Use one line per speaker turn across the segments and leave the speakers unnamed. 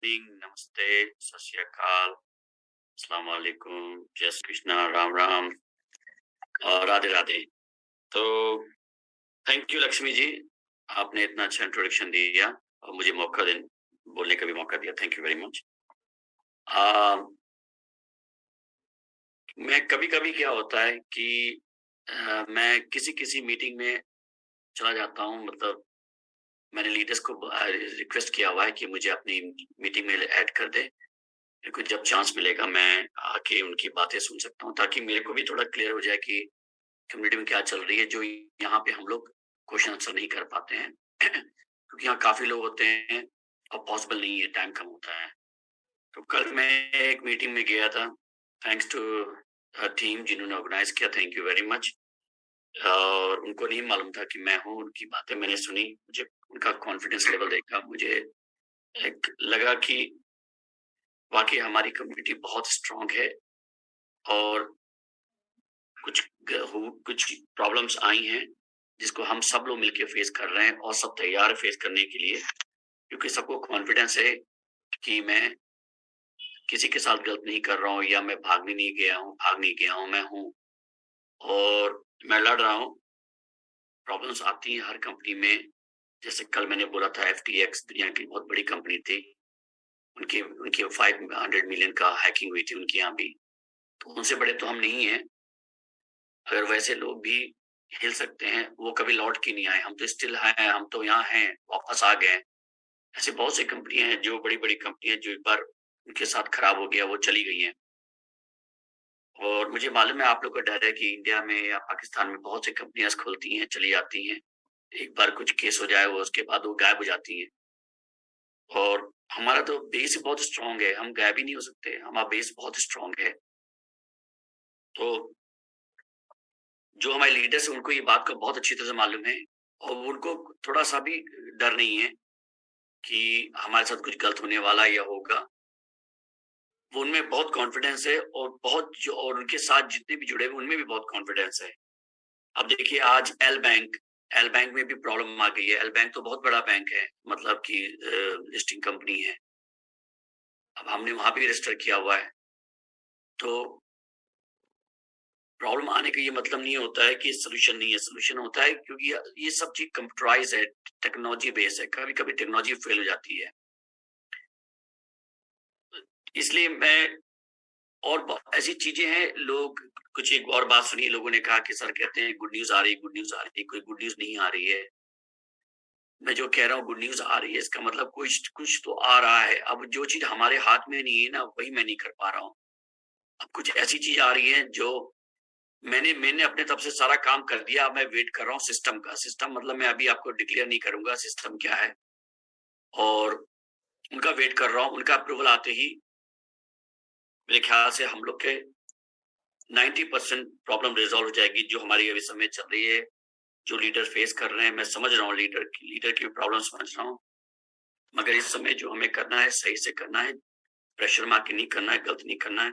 Evening, नमस्ते, सत श्री अकाल, अस्सलाम वालेकुम, जय श्री कृष्णा, राम राम और राधे राधे। तो थैंक यू लक्ष्मी जी, आपने इतना अच्छा इंट्रोडक्शन दिया और मुझे मौका बोलने का भी मौका दिया। Thank you very much. मैं कभी-कभी क्या होता है कि मैं किसी मीटिंग में चला जाता हूँ, मतलब मैंने लीडर्स को रिक्वेस्ट किया हुआ है कि मुझे अपनी मीटिंग में ऐड कर दे। मेरे को जब चांस मिलेगा मैं आके उनकी बातें सुन सकता हूँ, ताकि मेरे को भी थोड़ा क्लियर हो जाए कि कम्युनिटी में क्या चल रही है, जो यहाँ पे हम लोग क्वेश्चन आंसर नहीं कर पाते हैं क्योंकि यहाँ काफी लोग होते हैं और पॉसिबल नहीं है, टाइम कम होता है। तो कल मैं एक मीटिंग में गया था, थैंक्स टू टीम जिन्होंने ऑर्गेनाइज किया, थैंक यू वेरी मच। और उनको नहीं मालूम था कि मैं हूँ, उनकी बातें मैंने सुनी, मुझे उनका कॉन्फिडेंस लेवल देखा, मुझे एक लगा कि वाकई हमारी कम्युनिटी बहुत स्ट्रांग है और कुछ प्रॉब्लम्स आई हैं जिसको हम सब लोग मिलकर फेस कर रहे हैं और सब तैयार फेस करने के लिए, क्योंकि सबको कॉन्फिडेंस है कि मैं किसी के साथ गलत नहीं कर रहा हूँ या मैं भाग नहीं गया हूँ, मैं हूँ और मैं लड़ रहा हूँ। प्रॉब्लम्स आती हैं हर कंपनी में, जैसे कल मैंने बोला था FTX दुनिया की बहुत बड़ी कंपनी थी, उनके उनके 500 मिलियन का हैकिंग हुई थी उनके यहाँ भी, तो उनसे बड़े तो हम नहीं हैं। अगर वैसे लोग भी हिल सकते हैं, वो कभी लौट के नहीं आए, हम तो स्टिल हैं, हम तो यहाँ हैं, वापस आ गए। ऐसे बहुत सी कंपनियां हैं, जो बड़ी बड़ी कंपनियां जो एक बार उनके साथ खराब हो गया वो चली गई हैं। और मुझे मालूम है आप लोग का डर है कि इंडिया में या पाकिस्तान में बहुत सी कंपनियां खुलती हैं, चली जाती हैं, एक बार कुछ केस हो जाए वो उसके बाद वो गायब हो जाती हैं। और हमारा तो बेस बहुत स्ट्रांग है, हम गायब ही नहीं हो सकते, हमारा बेस बहुत स्ट्रांग है। तो जो हमारे लीडर्स हैं उनको ये बात का बहुत अच्छी तरह से मालूम है और उनको थोड़ा सा भी डर नहीं है कि हमारे साथ कुछ गलत होने वाला या होगा। वो उनमें बहुत कॉन्फिडेंस है और और उनके साथ जितने भी जुड़े हुए उनमें भी बहुत कॉन्फिडेंस है। अब देखिए आज एल बैंक में भी प्रॉब्लम आ गई है। एल बैंक तो बहुत बड़ा बैंक है, मतलब कि लिस्टिंग कंपनी है। अब हमने वहां भी रजिस्टर किया हुआ है, तो प्रॉब्लम आने का ये मतलब नहीं होता है कि सोल्यूशन नहीं है, सोल्यूशन होता है क्योंकि ये सब चीज कंप्यूटराइज है, टेक्नोलॉजी बेस है, कभी कभी टेक्नोलॉजी फेल हो जाती है। इसलिए मैं और ऐसी चीजें हैं, लोग कुछ एक और बात सुनी, लोगों ने कहा कि सर कहते हैं गुड न्यूज आ रही है, गुड न्यूज आ रही है, कोई गुड न्यूज नहीं आ रही है। मैं जो कह रहा हूँ गुड न्यूज आ रही है, इसका मतलब कुछ कुछ तो आ रहा है। अब जो चीज हमारे हाथ में नहीं है ना, वही मैं नहीं कर पा रहा हूँ। अब कुछ ऐसी चीज आ रही है जो मैंने अपने तरफ से सारा काम कर दिया, मैं वेट कर रहा हूँ सिस्टम का। सिस्टम मतलब मैं अभी आपको डिक्लेयर नहीं करूंगा सिस्टम क्या है, और उनका वेट कर रहा हूँ। उनका अप्रूवल आते ही मेरे ख्याल से हम लोग के 90% प्रॉब्लम रिजॉल्व हो जाएगी, जो हमारी अभी समय चल रही है, जो लीडर फेस कर रहे हैं। मैं समझ रहा हूँ लीडर की प्रॉब्लम समझ रहा हूँ, मगर इस समय जो हमें करना है सही से करना है, प्रेशर मार के नहीं करना है, गलत नहीं करना है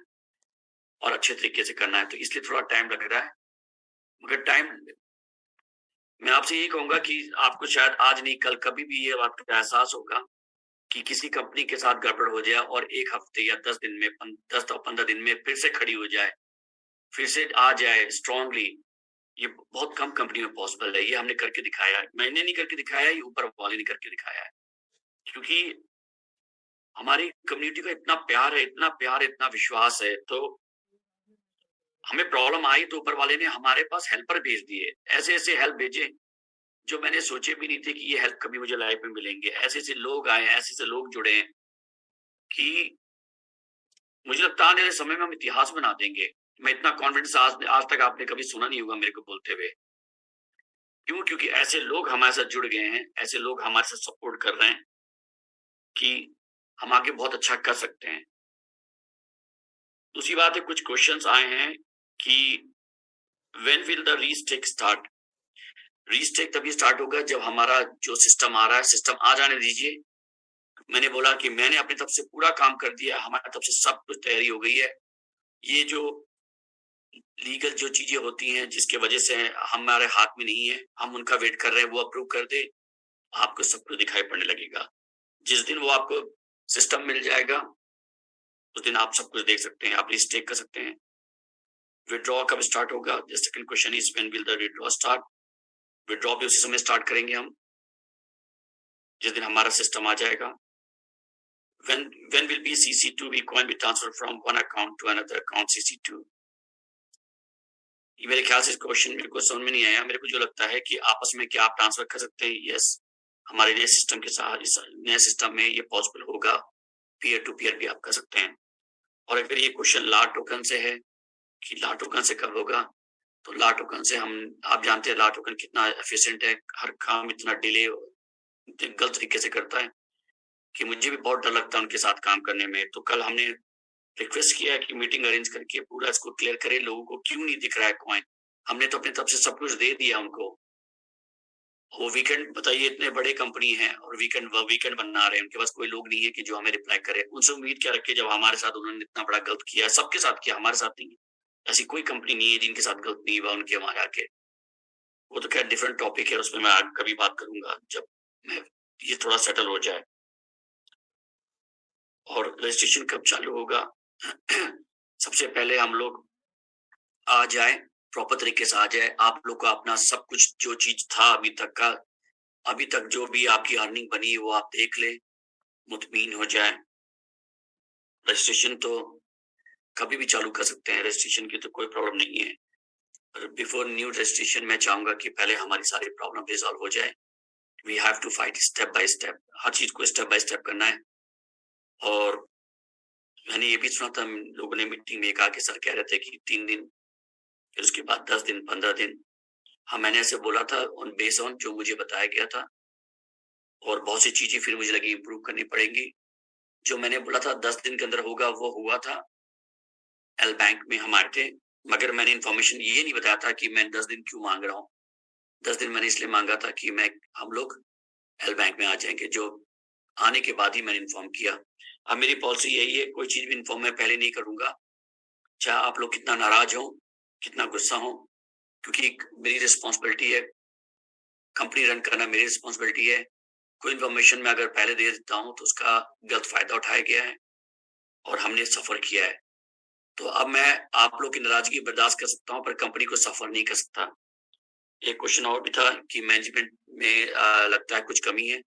और अच्छे तरीके से करना है। तो इसलिए थोड़ा टाइम लग रहा है, मगर टाइम मैं आपसे यही कहूंगा कि आपको शायद आज नहीं कल कभी भी ये बात का एहसास होगा कि किसी कंपनी के साथ गड़बड़ हो जाए और एक हफ्ते या 10 और 15 दिन में फिर से खड़ी हो जाए, फिर से आ जाए स्ट्रांगली। ये बहुत कम कंपनी में पॉसिबल है। ये हमने करके दिखाया है, मैंने नहीं करके दिखाया, ये ऊपर वाले ने करके दिखाया है। क्योंकि हमारी कम्युनिटी का इतना प्यार है, इतना प्यार, इतना विश्वास है, तो हमें प्रॉब्लम आई तो ऊपर वाले ने हमारे पास हेल्पर भेज दिए, ऐसे ऐसे हेल्प भेजे जो मैंने सोचे भी नहीं थे कि ये हेल्प कभी मुझे लाइफ में मिलेंगे। ऐसे ऐसे लोग आए, ऐसे ऐसे लोग जुड़े हैं कि मुझे लगता है आने वाले समय में हम इतिहास बना देंगे। मैं इतना कॉन्फिडेंस आज तक आपने कभी सुना नहीं होगा मेरे को बोलते हुए। क्यों? क्योंकि ऐसे लोग हमारे साथ जुड़ गए हैं, ऐसे लोग हमारे साथ सपोर्ट कर रहे हैं कि हम आगे बहुत अच्छा कर सकते हैं। दूसरी बात है, कुछ क्वेश्चंस आए हैं कि व्हेन विल द रीस्टेक स्टार्ट। रीस्टेक तभी स्टार्ट होगा जब हमारा जो सिस्टम आ रहा है, सिस्टम आ जाने दीजिए। मैंने बोला कि मैंने अपनी तरफ से पूरा काम कर दिया, हमारी तरफ से सब कुछ तैयारी हो गई है। ये जो लीगल जो चीजें होती हैं जिसके वजह से हमारे हाथ में नहीं है, हम उनका वेट कर रहे हैं, वो अप्रूव कर दे, आपको सब कुछ दिखाई पड़ने लगेगा। जिस दिन वो आपको सिस्टम मिल जाएगा, उस दिन आप सब कुछ देख सकते हैं, आप रिस्टेक कर सकते हैं। विड्रॉ कब स्टार्ट होगा? The second question is when will the withdraw start? Withdraw भी उसी समय स्टार्ट करेंगे हम, जिस दिन हमारा सिस्टम आ जाएगा। When will be CC2 be coin be transferred from one account to another account CC2? ये मेरे ख्याल से क्वेश्चन मेरे को समझ में नहीं आया। मेरे को जो लगता है कि आपस में क्या आप ट्रांसफर कर सकते हैं? यस, हमारे नए सिस्टम के साथ, इस नए सिस्टम में ये पॉसिबल होगा। पीयर टू पीयर भी आप कर सकते हैं। और अगर ये क्वेश्चन ला टोकन से है कि ला टोकन से कब होगा, तो ला टोकन से आप जानते हैं ला टोकन कितना एफिशिएंट है, हर काम इतना डिले गलत तरीके से करता है कि मुझे भी बहुत डर लगता है उनके साथ काम करने में। तो कल हमने रिक्वेस्ट किया है कि मीटिंग अरेंज करके पूरा इसको क्लियर करें, लोगों को क्यों नहीं दिख रहा है कॉइन। हमने तो अपनी तरफ से सब कुछ दे दिया उनको। वो वीकेंड बताइए, इतने बड़े कंपनी है और वीकेंड बना रहे हैं, उनके पास कोई लोग नहीं है कि जो हमें रिप्लाई करे। उनसे उम्मीद क्या रखे जब हमारे साथ उन्होंने इतना बड़ा गलत किया, सबके साथ किया, हमारे साथ नहीं। ऐसी कोई कंपनी नहीं है जिनके साथ गलत नहीं हुआ उनके हमारे आके। वो तो खैर डिफरेंट टॉपिक है, उसमें मैं कभी बात करूंगा जब मैं ये थोड़ा सेटल हो जाए। और रजिस्ट्रेशन कब चालू होगा? सबसे पहले हम लोग आ जाए, प्रॉपर तरीके से आ जाए, आप लोग को अपना सब कुछ जो चीज था अभी तक का, अभी तक जो भी आपकी अर्निंग बनी है वो आप देख ले, मुतमीन हो जाए। रजिस्ट्रेशन तो कभी भी चालू कर सकते हैं, रजिस्ट्रेशन की तो कोई प्रॉब्लम नहीं है। पर बिफोर न्यू रजिस्ट्रेशन मैं चाहूंगा कि पहले हमारी सारी प्रॉब्लम रिजॉल्व हो जाए। We have to fight step by step, हर चीज को स्टेप बाय स्टेप करना है। और मैंने ये भी सुना था, लोगों ने मीटिंग में कहा कि सर कह रहे थे कि 3 दिन, फिर उसके बाद 10 दिन, 15 दिन। हाँ, मैंने ऐसे बोला था ऑन बेस ऑन जो मुझे बताया गया था, और बहुत सी चीजें फिर मुझे लगी इम्प्रूव करनी पड़ेंगी। जो मैंने बोला था 10 दिन के अंदर होगा, वो हुआ था। एल बैंक में हम आए थे, मगर मैंने इन्फॉर्मेशन ये नहीं बताया था कि मैं 10 दिन क्यों मांग रहा हूँ। 10 दिन मैंने इसलिए मांगा था कि हम लोग एल बैंक में आ जाएंगे, जो आने के बाद ही मैंने इन्फॉर्म किया। अब मेरी पॉलिसी यही है, कोई चीज भी इन्फॉर्म मैं पहले नहीं करूंगा, चाहे आप लोग कितना नाराज हो, कितना गुस्सा हो, क्योंकि मेरी रिस्पॉन्सिबिलिटी है, कंपनी रन करना मेरी रिस्पॉन्सिबिलिटी है। कोई इन्फॉर्मेशन मैं अगर पहले दे देता हूँ तो उसका गलत फायदा उठाया गया है और हमने सफर किया है। तो अब मैं आप लोग की नाराजगी बर्दाश्त कर सकता हूँ, पर कंपनी को सफर नहीं कर सकता। एक क्वेश्चन और भी था कि मैनेजमेंट में लगता है कुछ कमी है।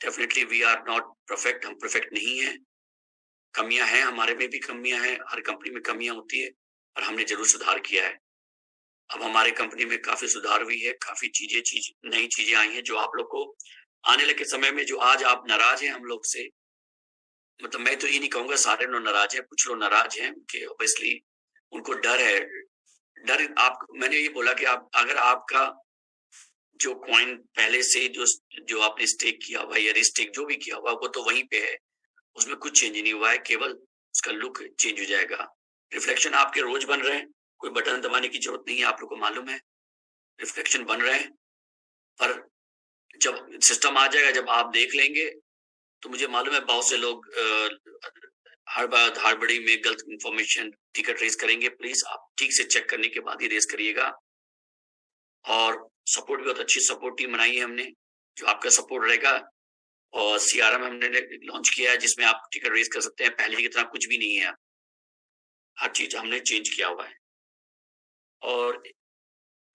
Definitely we are not perfect, हम परफेक्ट नहीं है, कमियां हैं, हमारे में भी कमियां हैं, हर कंपनी में कमियां होती है, पर हमने जरूर सुधार किया है। अब हमारे कंपनी में काफी सुधार हुई है, काफी नई चीजें आई हैं जो आप लोग को आने लगे समय में, जो आज आप नाराज हैं हम लोग से, मतलब मैं तो ये नहीं कहूंगा सारे लोग नाराज हैं, कुछ लोग नाराज हैं कि ऑब्वियसली उनको डर है। डर आप, मैंने ये बोला कि आप अगर आपका जो कॉइन पहले से जो आपने स्टेक किया हुआ या रिस्टेक जो भी किया हुआ वो तो वहीं पे है, उसमें कुछ चेंज नहीं हुआ है, केवल उसका लुक चेंज हो जाएगा। रिफ्लेक्शन आपके रोज बन रहे हैं, कोई बटन दबाने की जरूरत नहीं है, आप लोग को मालूम है रिफ्लेक्शन बन रहे हैं। पर जब सिस्टम आ जाएगा, जब आप देख लेंगे, तो मुझे मालूम है बहुत से लोग हर बार हड़बड़ी में गलत इंफॉर्मेशन टिकट रेस करेंगे। प्लीज आप ठीक से चेक करने के बाद ही रेस करिएगा। और सपोर्ट भी बहुत अच्छी सपोर्ट टीम बनाई है हमने, जो आपका सपोर्ट रहेगा। और सीआरएम हमने लॉन्च किया है जिसमें आप टिकट रेस कर सकते हैं, पहले की तरह कुछ भी नहीं है, हर चीज हमने चेंज किया हुआ है। और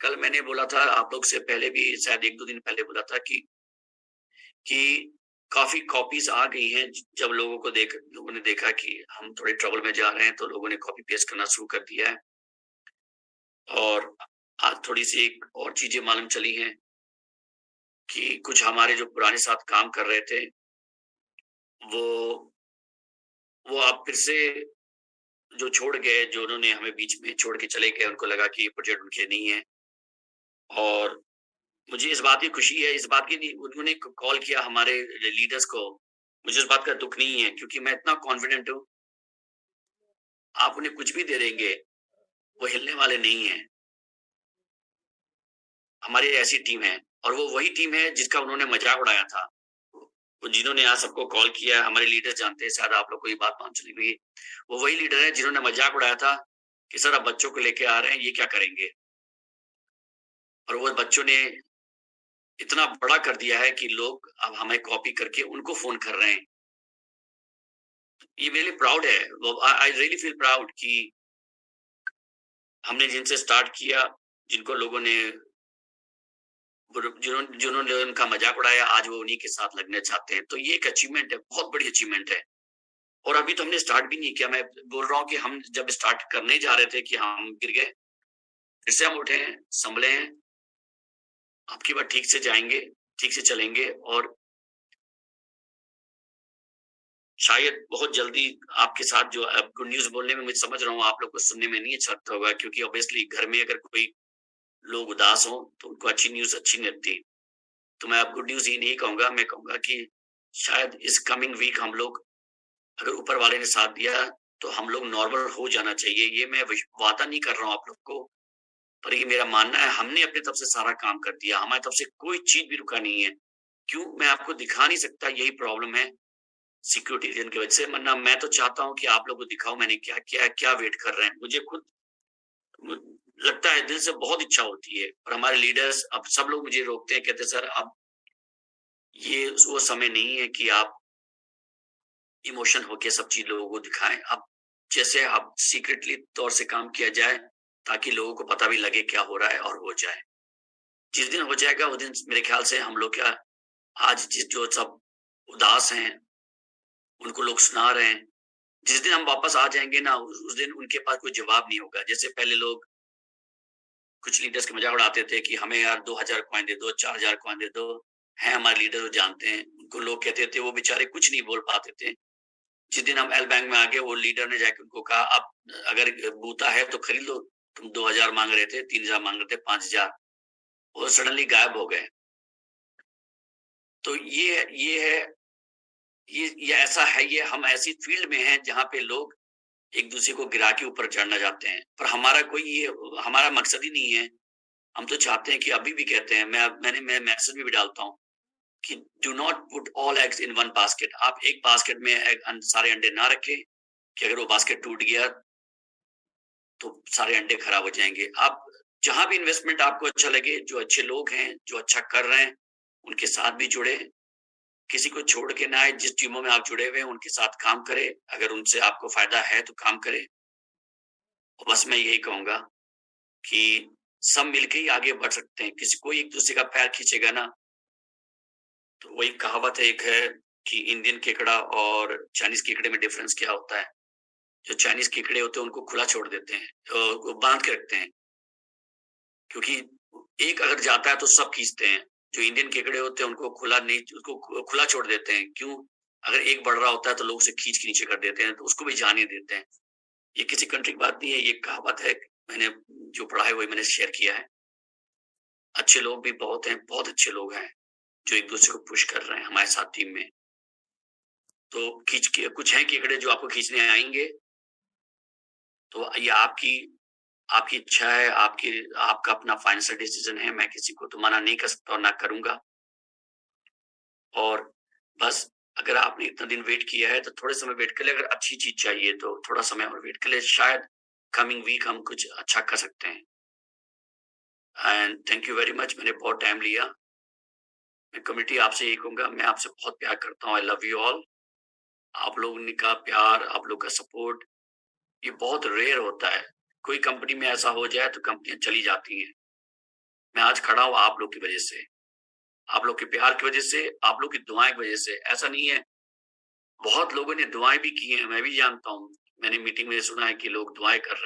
कल मैंने बोला था आप लोग से पहले भी, शायद 1-2 दिन पहले बोला था कि काफी कॉपीज आ गई हैं। जब लोगों ने देखा कि हम थोड़े ट्रबल में जा रहे हैं, तो लोगों ने कॉपी पेस्ट करना शुरू कर दिया है। और आज थोड़ी सी एक और चीजें मालूम चली हैं कि कुछ हमारे जो पुराने साथ काम कर रहे थे, वो आप फिर से जो छोड़ गए, जो उन्होंने हमें बीच में छोड़ के चले गए, उनको लगा कि ये प्रोजेक्ट उनके नहीं है। और मुझे इस बात की खुशी है, इस बात की नहीं, उन्होंने कॉल किया हमारे लीडर्स को, मुझे इस बात का दुख नहीं है, क्योंकि मैं इतना कॉन्फिडेंट हूँ आप उन्हें कुछ भी दे देंगे, वो हिलने वाले नहीं है। हमारी ऐसी टीम है, और वो वही टीम है जिसका उन्होंने मजाक उड़ाया था। वो जिन्होंने आज सबको कॉल किया, हमारे लीडर जानते हैं, शायद आप लोग को ये बात मालूम चली हुई, वो वही लीडर है जिन्होंने मजाक उड़ाया था कि सर अब बच्चों को लेके आ रहे हैं, ये क्या करेंगे। और वो बच्चों ने इतना बड़ा कर दिया है कि लोग अब हमें कॉपी करके उनको फोन कर रहे हैं ये मेरे लिए प्राउड है, आई रियली फील प्राउड कि हमने जिनसे स्टार्ट किया, जिनको लोगों ने जिन्होंने जिन्होंने उनका मजाक उड़ाया, आज वो उन्हीं के साथ लगना चाहते हैं। तो ये एक अचीवमेंट है, बहुत बड़ी अचीवमेंट है। और अभी तो हमने स्टार्ट भी नहीं किया। मैं बोल रहा हूँ कि हम जब स्टार्ट करने जा रहे थे कि हम गिर गए, फिर से हम उठे हैं, संभले हैं, अब की बार ठीक से जाएंगे, ठीक से चलेंगे, और शायद बहुत जल्दी आपके साथ जो गुड न्यूज बोलने में, मैं समझ रहा हूँ आप लोग को सुनने में नहीं अच्छा लगता होगा, क्योंकि ऑब्वियसली घर में अगर कोई लोग उदास हो तो उनको अच्छी न्यूज अच्छी नहीं लगती। तो मैं अब गुड न्यूज ही नहीं कहूंगा, मैं कहूंगा कि शायद इस कमिंग वीक हम लोग, अगर ऊपर वाले ने साथ दिया, तो हम लोग नॉर्मल हो जाना चाहिए। ये मैं वादा नहीं कर रहा हूँ आप लोग को, पर ये मेरा मानना है। हमने अपनी तरफ से सारा काम कर दिया, हमारी तरफ से कोई चीज भी रुका नहीं है। क्यों? मैं आपको दिखा नहीं सकता, यही प्रॉब्लम है सिक्योरिटी रीजन की वजह से। वरना मैं तो चाहता हूँ कि आप लोग को दिखाऊं मैंने क्या किया है, क्या वेट कर रहे हैं। मुझे खुद लगता है, दिल से बहुत इच्छा होती है, और हमारे लीडर्स, अब सब लोग मुझे रोकते हैं, कहते सर अब ये वो समय नहीं है कि आप इमोशन होके सब चीज लोगों को दिखाएं। अब जैसे अब सीक्रेटली तौर से काम किया जाए, ताकि लोगों को पता भी लगे क्या हो रहा है, और हो जाए। जिस दिन हो जाएगा उस दिन मेरे ख्याल से हम लोग क्या, आज जिस जो सब उदास हैं उनको लोग सुना रहे हैं, जिस दिन हम वापस आ जाएंगे ना, उस दिन उनके पास कोई जवाब नहीं होगा। जैसे पहले लोग, कुछ लीडर्स के मजाक उड़ाते थे कि हमें यार 2000 कॉइन दे दो, 4000 कॉइन दे दो, है हमारे लीडर वो जानते हैं। उनको लोग कहते थे, वो बेचारे कुछ नहीं बोल पाते थे। जिस दिन हम एल बैंक में आ गए, वो लीडर ने जाके उनको कहा, अब अगर बूता है तो खरीद लो, तुम 2000 मांग रहे थे, 3000 मांग रहे थे, 5000, वो सडनली गायब हो गए। तो ये है, ये ऐसा है, ये हम ऐसी फील्ड में हैं जहां पे लोग एक दूसरे को गिरा के ऊपर चढ़ना चाहते हैं, पर हमारा कोई ये, हमारा मकसद ही नहीं है। हम तो चाहते हैं कि, अभी भी कहते हैं, मैं मैसेज भी डालता हूँ कि do not put all eggs in one basket. आप एक बास्केट में सारे अंडे ना रखें, कि अगर वो बास्केट टूट गया तो सारे अंडे खराब हो जाएंगे। आप जहां भी इन्वेस्टमेंट आपको अच्छा लगे, जो अच्छे लोग हैं, जो अच्छा कर रहे हैं, उनके साथ भी जुड़े, किसी को छोड़ के ना आए। जिस टीमों में आप जुड़े हुए हैं उनके साथ काम करें, अगर उनसे आपको फायदा है तो काम करें। और बस मैं यही कहूंगा कि सब मिलके ही आगे बढ़ सकते हैं। किसी कोई एक दूसरे का पैर खींचेगा ना, तो वही कहावत है, एक है कि इंडियन केकड़ा और चाइनीज केकड़े में डिफरेंस क्या होता है। जो चाइनीज केकड़े होते हैं उनको खुला छोड़ देते हैं, वो बांध के रखते हैं, क्योंकि एक अगर जाता है तो सब खींचते हैं। जो इंडियन केकड़े होते हैं उनको खुला नहीं, उसको खुला छोड़ देते हैं। क्यों? अगर एक बढ़ रहा होता है तो लोग उसे खींच के नीचे कर देते हैं, तो उसको भी जाने देते हैं। ये किसी कंट्री की बात नहीं है, ये कहावत है। मैंने जो पढ़ा है वही मैंने शेयर किया है। अच्छे लोग भी बहुत हैं, बहुत अच्छे लोग हैं, जो एक दूसरे को पुश कर रहे हैं हमारे साथ टीम में। तो खींच के कुछ हैं केकड़े जो आपको खींचने आएंगे, तो ये आपकी आपकी इच्छा है, आपका अपना फाइनेंशियल डिसीजन है। मैं किसी को तो मना नहीं कर सकता और ना करूंगा। और बस, अगर आपने इतना दिन वेट किया है तो थोड़े समय वेट कर ले। अगर अच्छी चीज चाहिए तो थोड़ा समय और वेट कर ले, शायद कमिंग वीक हम कुछ अच्छा कर सकते हैं। And thank you very much, मैंने बहुत टाइम लिया। मैं कम्युनिटी आपसे यही कहूंगा, मैं आपसे बहुत प्यार करता हूँ। I love you all. आप लोगों का प्यार, आप लोग का सपोर्ट, ये बहुत रेयर होता है। कोई कंपनी में ऐसा हो जाए तो कंपनियां चली जाती हैं। मैं आज खड़ा हूँ आप लोग की वजह से, आप लोग के प्यार की वजह से, आप लोग की दुआएं की वजह से। ऐसा नहीं है, बहुत लोगों ने दुआएं भी की हैं, मैं भी जानता हूँ। मैंने मीटिंग में सुना है कि लोग दुआएं कर रहे हैं।